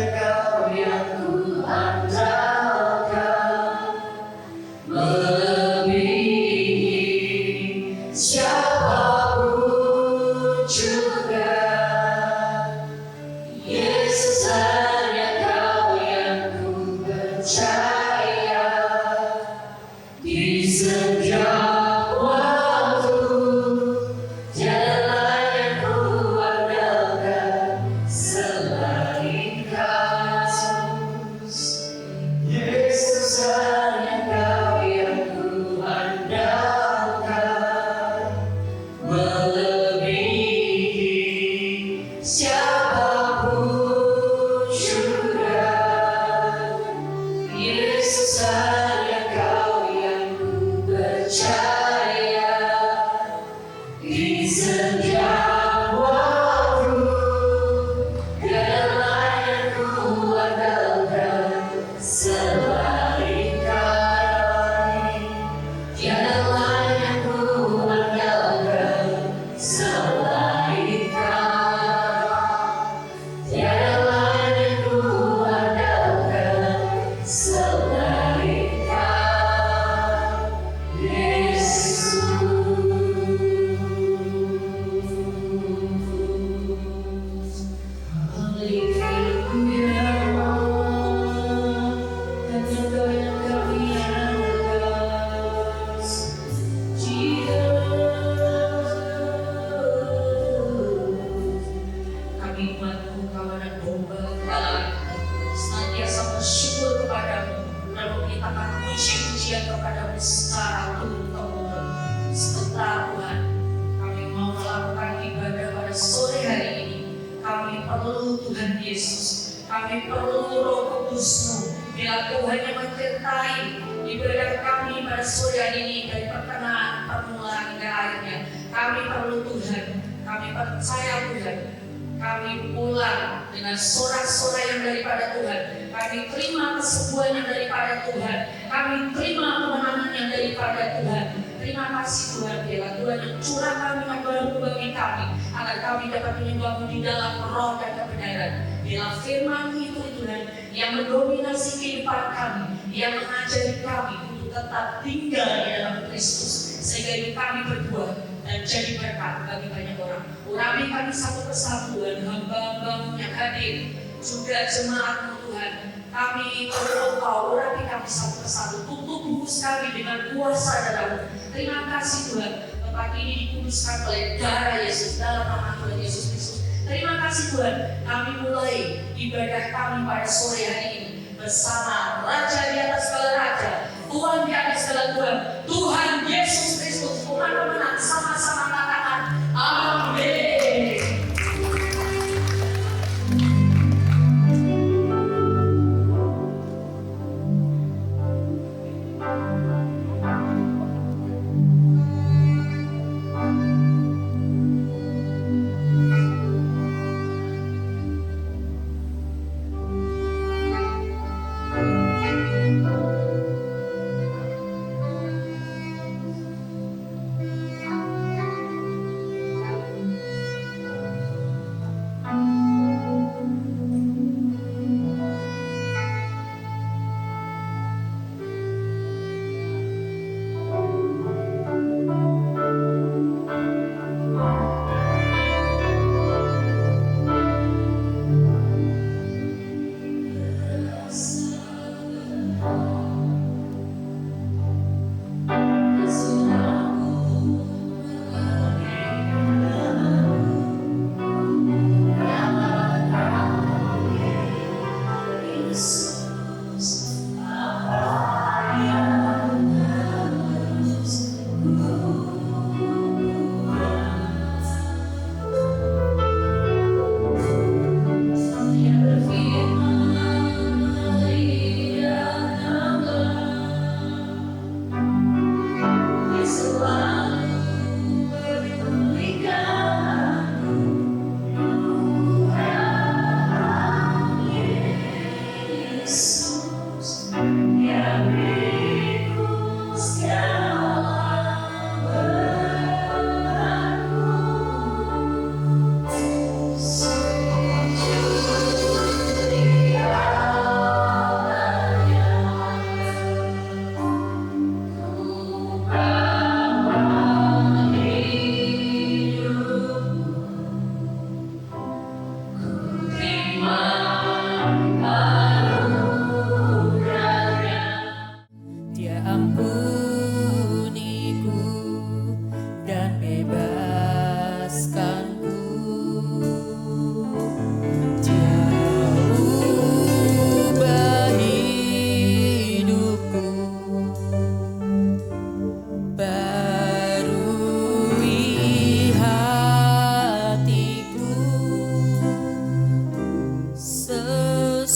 Engkau yang ku andalkan, melebihi siapapun juga. Yesus, hanya Kau yang ku percaya. Di setiap waktu, tiada lain yang ku andalkan selain Kau. Yesus, hanya Kau yang ku andalkan, melebihi siapapun juga. Yesus, hanya Kau yang ku percaya. Di setiap waktu, tiada lain yang ku andalkan selain Kau. Tiada lain yang ku andalkan selain Kau. Tiada lain yang ku andalkan selain Kau, Yesus. Haleluya, hanya Kau yang kami andalkan. Kami umat-Mu, kawanan domba Allah, senantiasa bersyukur kepadamu, lalu menyatakan puji-pujian kepadamu secara turun-temurun. Sebentar Tuhan, kami mau melakukan ibadah pada sore hari ini. Kami perlu Tuhan Yesus, kami perlu Roh Kudus-Mu. Bila Tuhan yang menyertai ibadah kami pada sore hari ini dari pertengahan permulaan hingga akhirnya, kami perlu Tuhan. Kami percaya Tuhan, kami pulang dengan sorak-sorai yang daripada Tuhan. Kami terima kesembuhan yang daripada Tuhan. Kami terima kemenangan yang daripada Tuhan. Terima kasih Tuhan, bila Tuhan yang curahkan dengan baru bagi kami, agar kami dapat menyembah-Mu di dalam roh dan kebenaran. Bila firman-Mu itu Tuhan yang mendominasi kehidupan kami, yang mengajari kami untuk tetap tinggal di dalam Kristus, sehingga hidup kami berbuah dan jadi berkat bagi banyak orang. Urapi kami satu persatu dan hamba-Hamba-Mu yang hadir, juga jemaat-Mu Tuhan. Kami perlu Engkau, urapi kami satu persatu, tutup bungkus kami dengan kuasa darah-Mu. Terima kasih Tuhan, tempat ini dikuduskan oleh darah Yesus, dalam nama Tuhan Yesus Kristus. Terima kasih Tuhan, kami mulai ibadah kami pada sore hari ini bersama Raja di atas segala Raja, Tuhan di atas segala Tuhan, Tuhan Yesus Kristus. Umat-umat sama-sama katakan amin.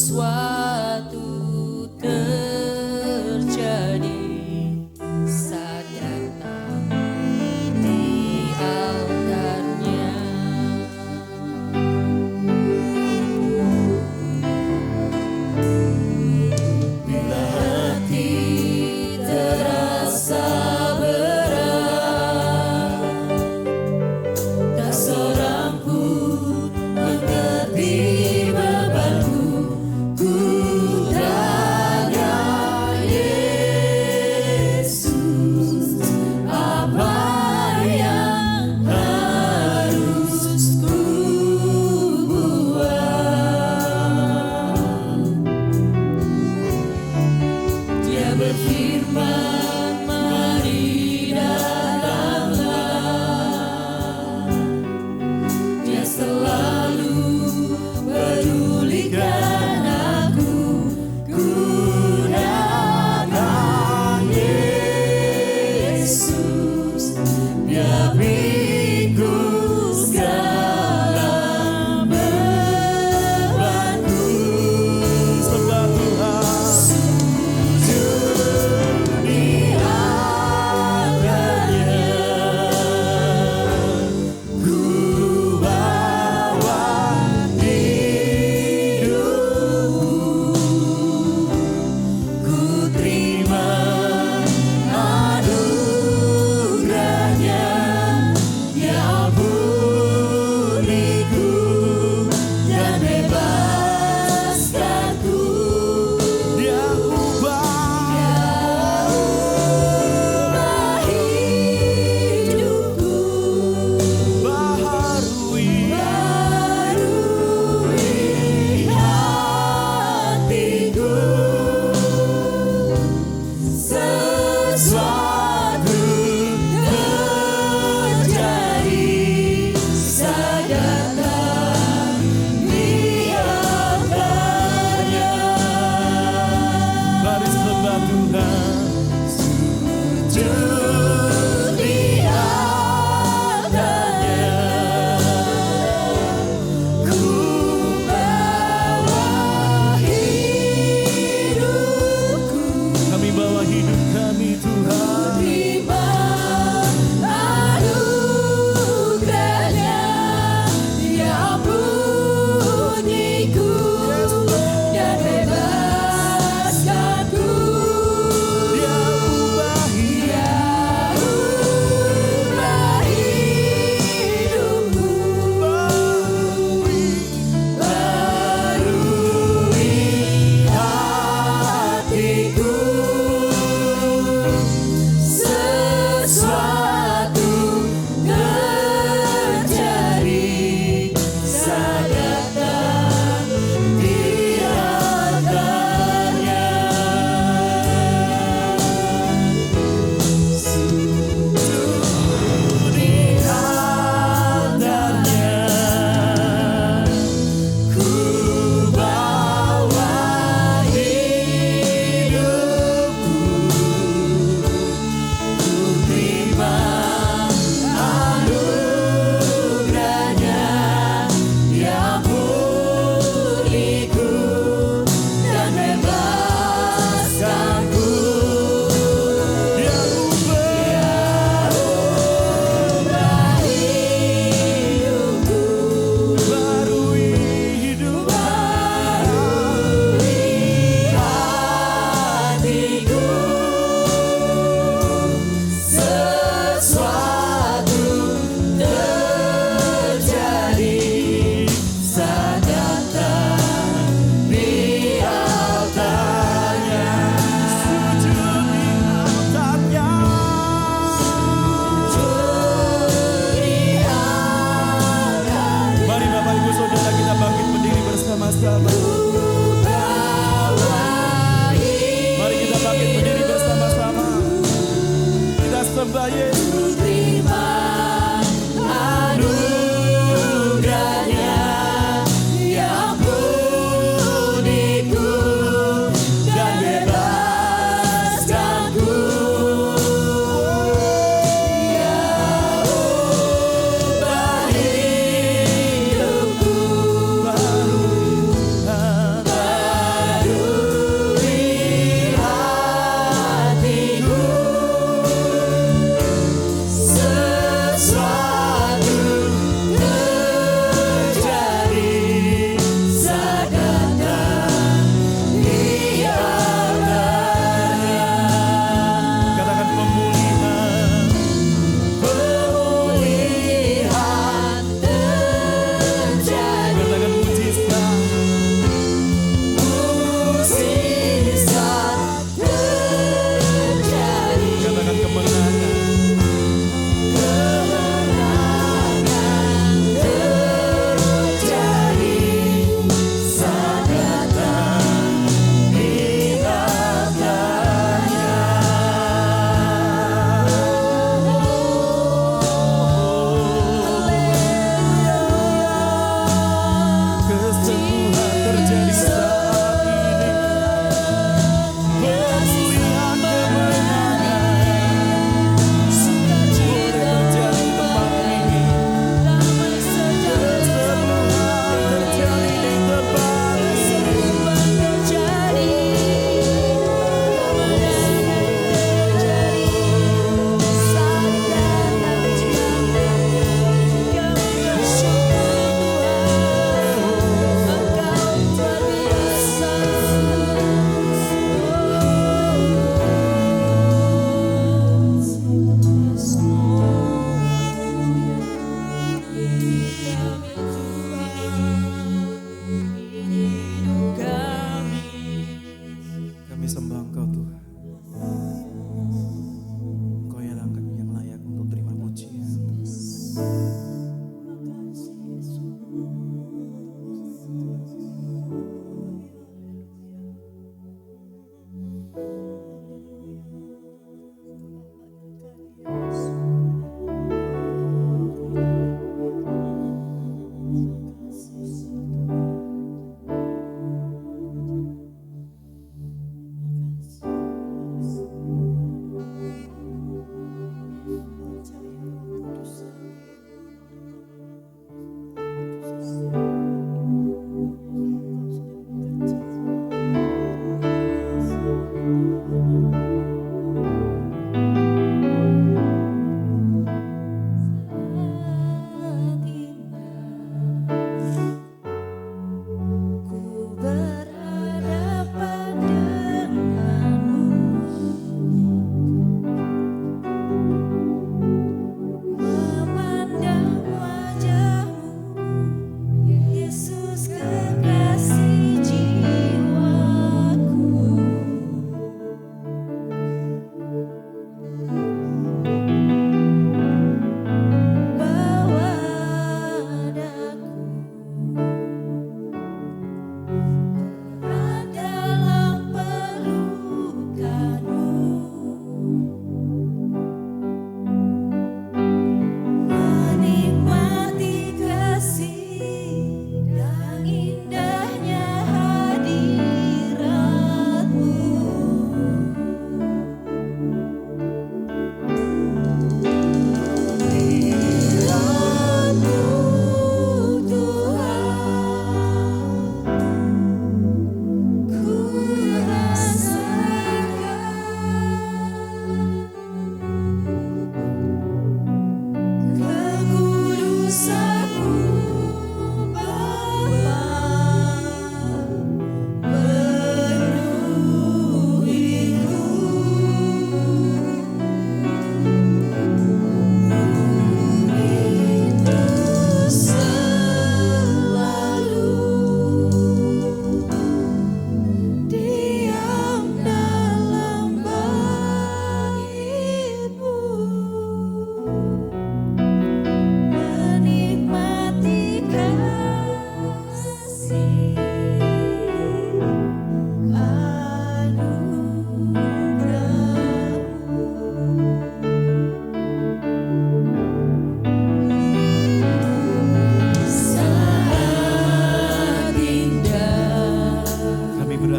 sesuatu terjadi saat datang di altarnya. Bila hati terasa berat, tak seorang pun mengerti bebanku. Ku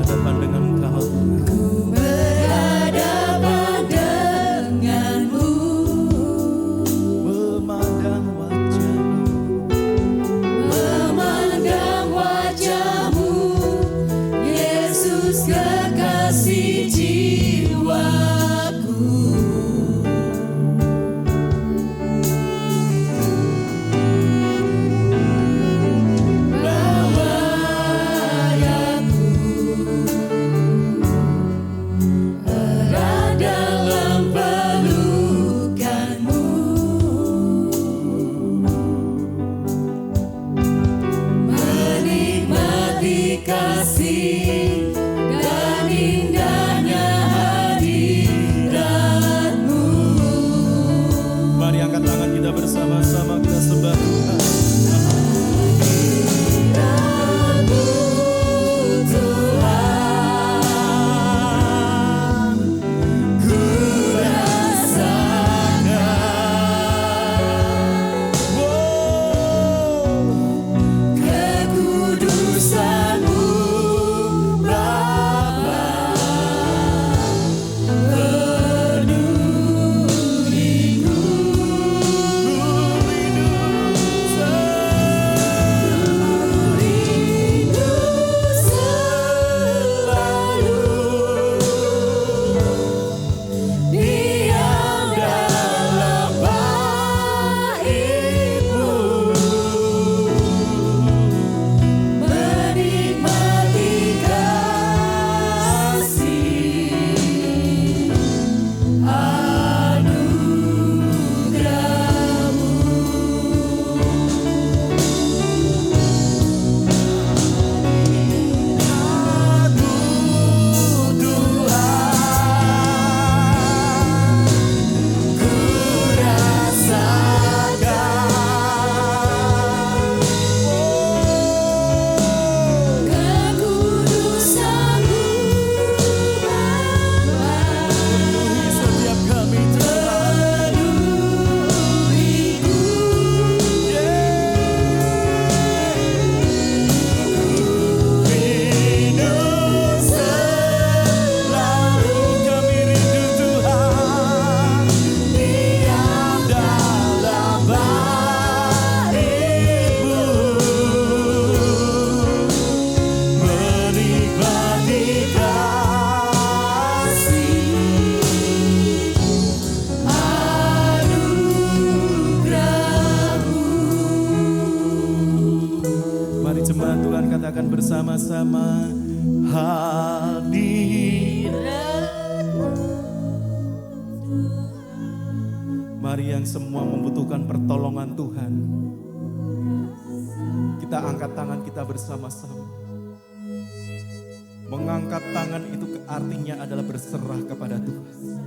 berhadapan dengan Engkau. berhadapan denganmu, Memandang wajah-Mu, memandang wajah-Mu, Yesus kekasih jiwaku. Bawa aku erat dalam pelukan-Mu, menikmati kasih dan indahnya hadirat-Mu. Mari angkat tangan kita bersama-sama, kita sembah Tuhan. Hadirat-Mu Tuhan, ku rasakan kekudusan-Mu Bapa, penuhiku. Rindu selalu diam dalam bait-Mu, menikmati kasih anugerah-Mu. Kekudusan-Mu Bapa, Setiap kami penuhiku. Rindu selalu kami rindu Tuhan. diam dalam bait-Mu, menikmati kasih anugerah-Mu. Mari jemaat Tuhan katakan bersama-sama, hadirat. Mari yang semua membutuhkan pertolongan Tuhan, kita angkat tangan kita bersama-sama. Mengangkat tangan itu artinya adalah berserah kepada Tuhan.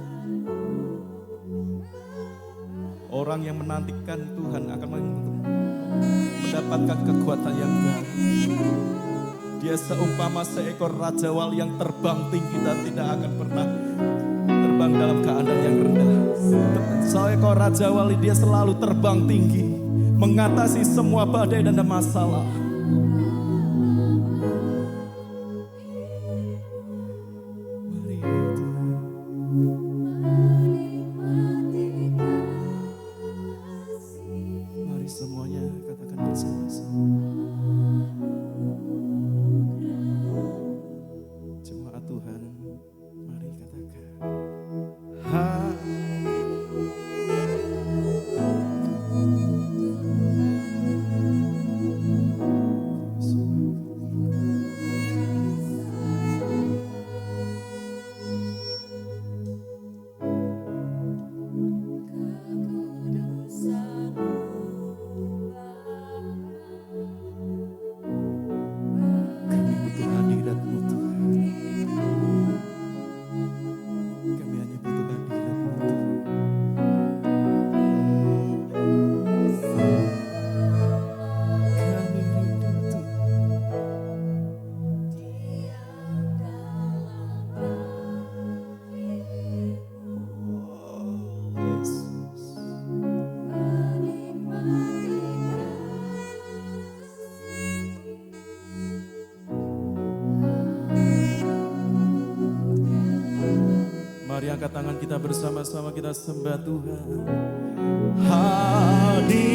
Orang yang menantikan Tuhan akan mendapatkan kekuatan yang baru. Dia seumpama seekor raja wali yang terbang tinggi dan tidak akan pernah terbang dalam keadaan yang rendah. Seekor raja wali dia selalu terbang tinggi, mengatasi semua badai dan masalah. Mari Tuhan. Mari semuanya katakan bersama-sama. Jemaat Tuhan, mari katakan. angkat tangan kita bersama-sama kita sembah Tuhan. Hadirat-Mu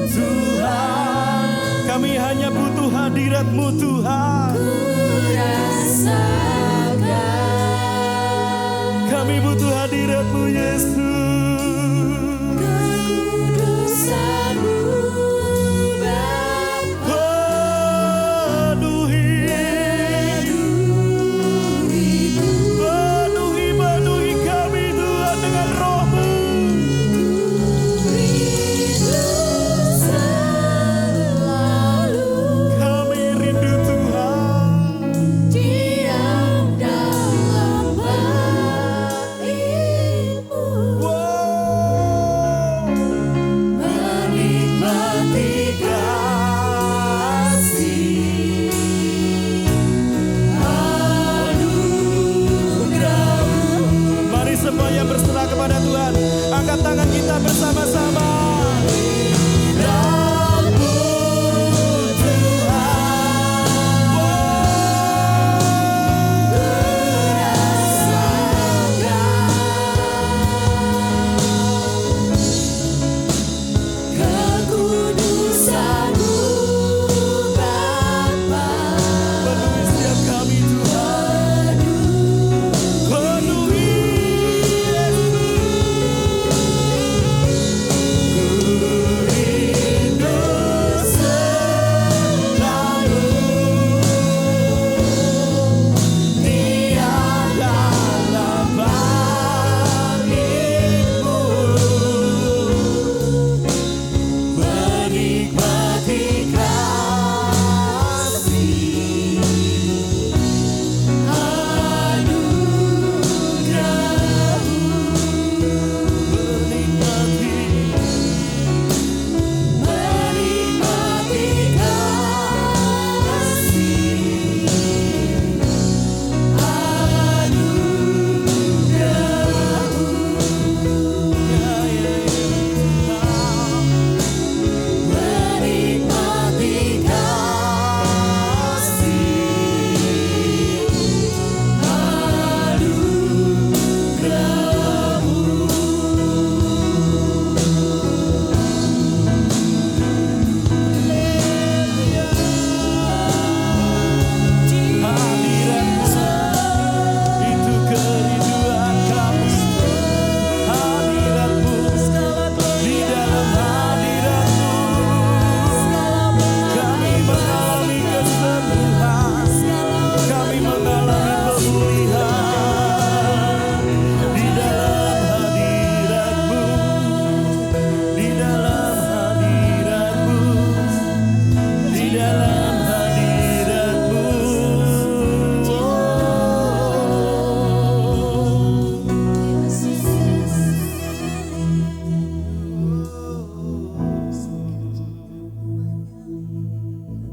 Tuhan, kami hanya butuh hadirat-Mu Tuhan. Kami butuh hadirat-Mu Yesus. Semuanya berserah kepada Tuhan. Angkat tangan kita bersama-sama. Hadirat-Mu Tuhan. Kekudusan-Mu Bapa, penuhi setiap kami Tuhan. Penuhi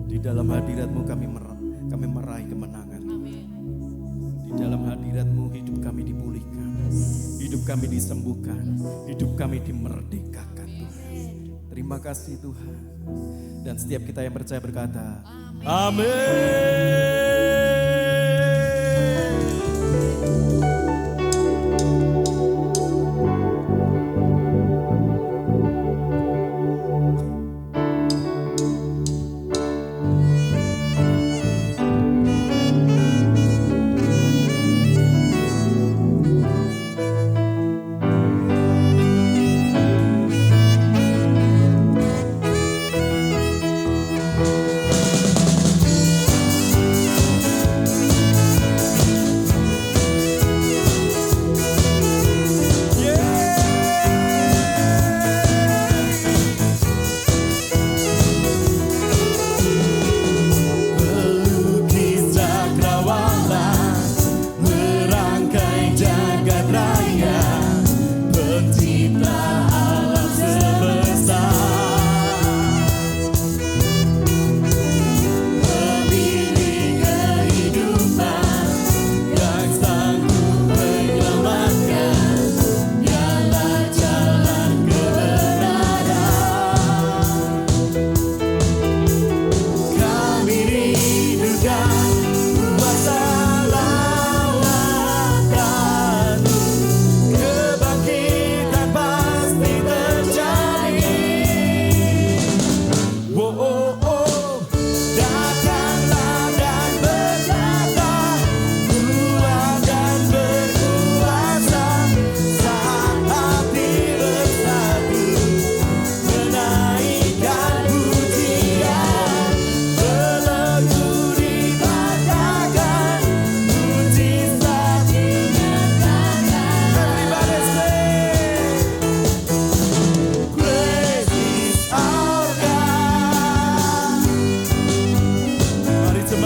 Di dalam hadirat-Mu kami meraih kemenangan. Di dalam hadirat-Mu hidup kami dipulihkan, hidup kami disembuhkan, hidup kami dimerdekakan Tuhan. Terima kasih Tuhan. Dan setiap kita yang percaya berkata, amin.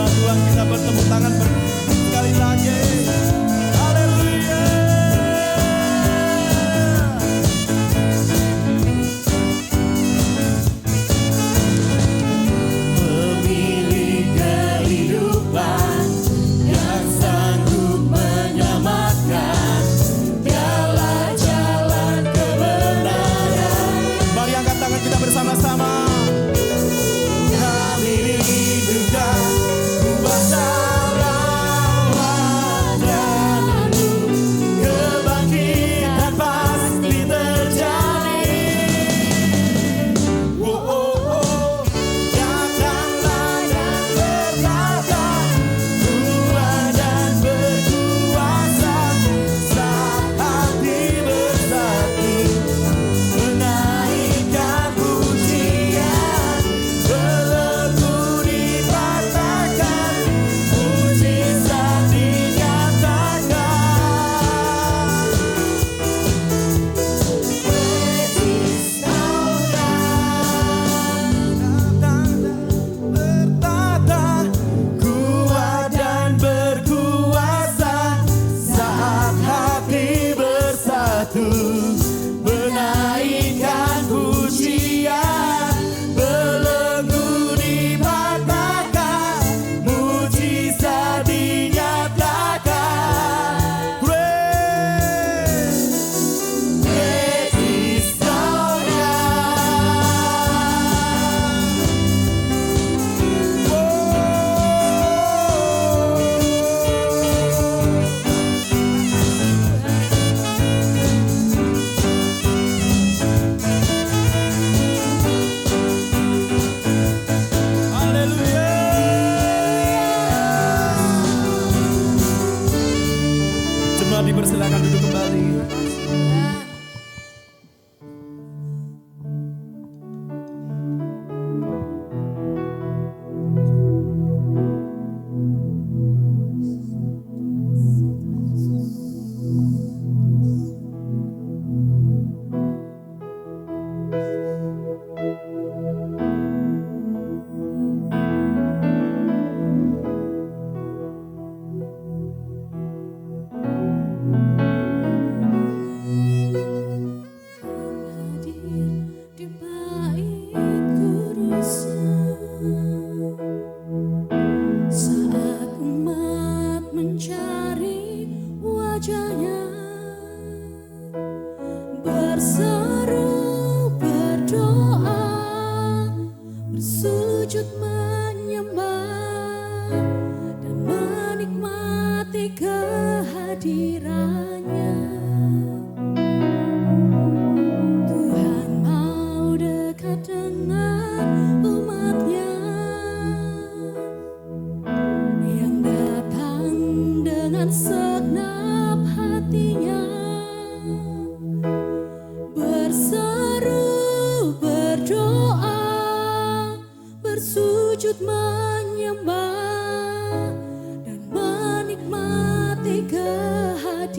hamba Tuhan, kita bertepuk tangan sekali lagi. Haleluya. Pemilik kehidupan yang sanggup menyelamatkan, dialah jalan kebenaran. Mari angkat tangan kita bersama-sama. Kami rindukan kuasa rawatmu, kebangkitan pasti terjadi. Oh, oh, oh. Datanglah dan berkata, kuat dan berkuasa, saat hati bersatu, menaikkan pujian, belenggu dipatahkan, mujizat dinyatakan. Bertata, kuat dan berkuasa, saat hati bersatu, menaikkan pujian, belenggu dipatahkan, mujizat dinyatakan. Great is our Haleluya. Jemaat dipersilakan duduk kembali. Hadir di bait kudusnya, saat umat mencari wajahnya, berseru, berdoa, bersujud menyembah, dan menikmati kehadirannya. Tuhan mau dekat dengan umatnya yang datang dengan segenap hatinya, berseru, berdoa, bersujud menyembah, dan menikmati kehadirannya.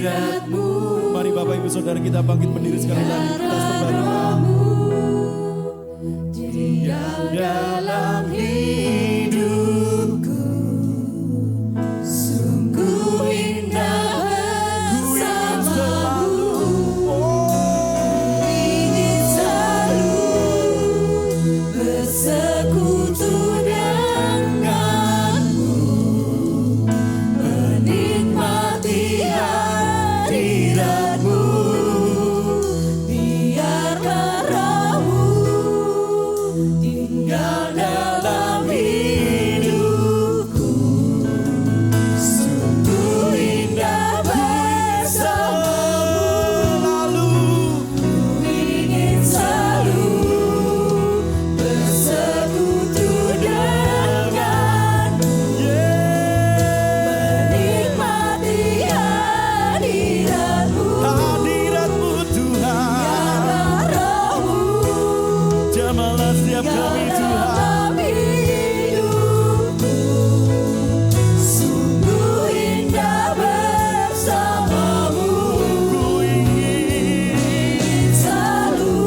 hadirat-Mu. Mari Bapak Ibu Saudara kita bangkit berdiri sekali lagi. Kita sembah Tuhan. Diam dalam hidupku, sungguh indah bersamamu. Ingin selalu bersekutu denganmu, menikmati hadirat-Mu. Biarkan Roh-Mu tinggal dalam hidupku, sungguh indah bersamamu. Ingin selalu bersekutu denganmu, menikmati hadirat-Mu. Hadirat-Mu Tuhan. Biarkan Roh-Mu Jamalah setiap kami Tuhan. dalam hidupku, sungguh indah bersamamu. Ku ingin Selalu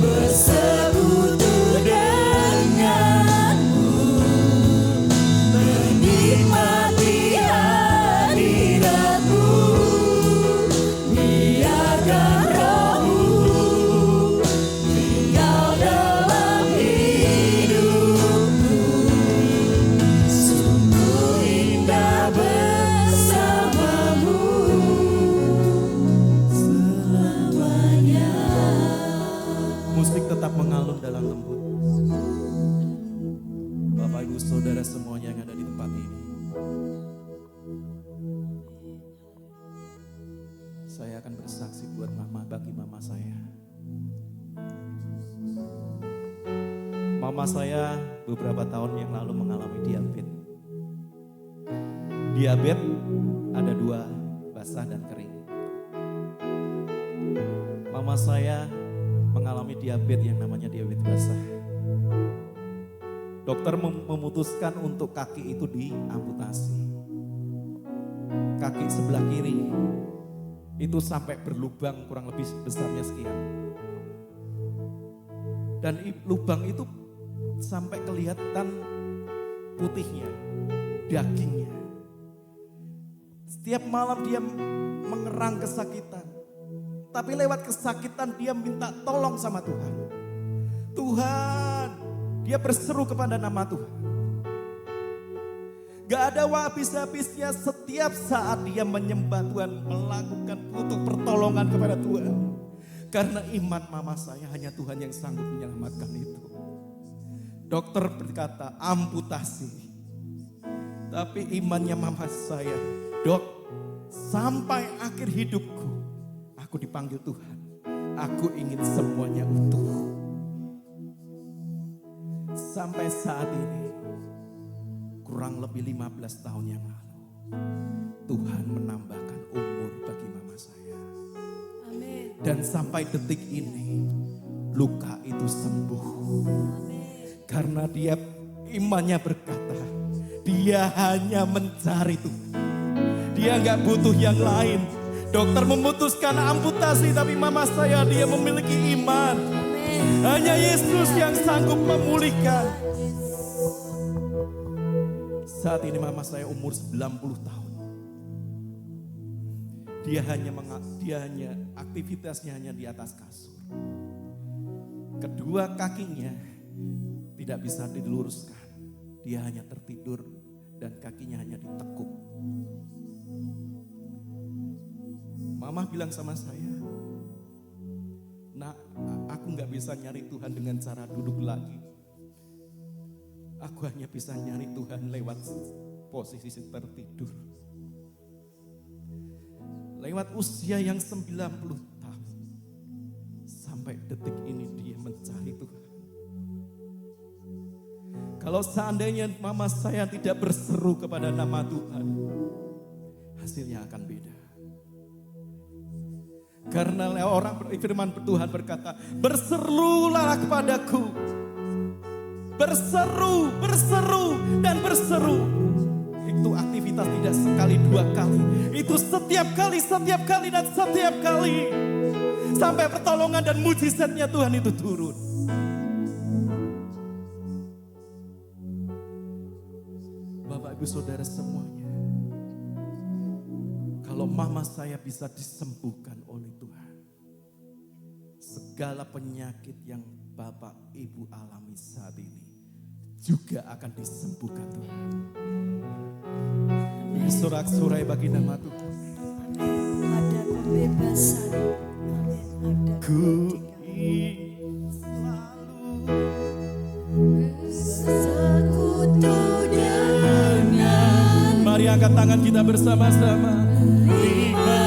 bersekutu denganmu, menikmati hadirat-Mu. Biarkan Roh-Mu tinggal dalam hidupku, sungguh indah bersamamu selamanya. musik tetap mengalun dalam lembut. Bapak Ibu Saudara semuanya yang ada di tempat ini, saya akan bersaksi buat bagi mama saya. Mama saya beberapa tahun yang lalu mengalami diabetes. Diabetes ada dua, basah dan kering. Mama saya mengalami diabetes yang namanya diabetes basah. Dokter memutuskan untuk kaki itu diamputasi. Kaki sebelah kiri itu sampai berlubang kurang lebih besarnya sekian. Dan lubang itu sampai kelihatan putihnya, dagingnya. Setiap malam dia mengerang kesakitan. Tapi lewat kesakitan dia minta tolong sama Tuhan. Tuhan, dia berseru kepada nama Tuhan. Gak ada habis-habisnya setiap saat dia menyembah Tuhan, melakukan butuh pertolongan kepada Tuhan. Karena iman mama saya hanya Tuhan yang sanggup menyelamatkan itu. Dokter berkata amputasi. Tapi imannya mama saya, Dok, sampai akhir hidupku aku dipanggil Tuhan. Aku ingin semuanya utuh. Sampai saat ini kurang lebih 15 tahun yang lalu Tuhan menambahkan umur bagi mama saya. Dan sampai detik ini luka itu sembuh. Karena dia imannya berkata, dia hanya mencari Tuhan. Dia gak butuh yang lain. Dokter memutuskan amputasi, tapi mama saya dia memiliki iman. Hanya Yesus yang sanggup memulihkan. Saat ini mama saya umur 90 tahun. Dia hanya aktivitasnya hanya di atas kasur. Kedua kakinya tidak bisa diluruskan. Dia hanya tertidur dan kakinya hanya ditekuk. Mama bilang sama saya, "Nak, aku gak bisa nyari Tuhan dengan cara duduk lagi. Aku hanya bisa nyari Tuhan lewat posisi tertidur." Lewat usia yang 90 tahun. Sampai detik ini dia mencari Tuhan. Kalau seandainya mama saya tidak berseru kepada nama Tuhan, hasilnya akan beda. Karena orang firman Tuhan berkata, berserulah kepadaku. Berseru, berseru, dan berseru. itu aktivitas tidak sekali dua kali. Itu setiap kali dan setiap kali. Sampai pertolongan dan mujizatnya Tuhan itu turun. Bapak Ibu Saudara semuanya. Kalau mama saya bisa disembuhkan oleh Tuhan. Segala penyakit yang Bapak Ibu alami saat ini juga akan disembuhkan Tuhan. Sorak-sorai bagi nama Tuhan. Ada pembebasan. Ada Ku sekutu dengan Mari angkat tangan kita bersama-sama. lima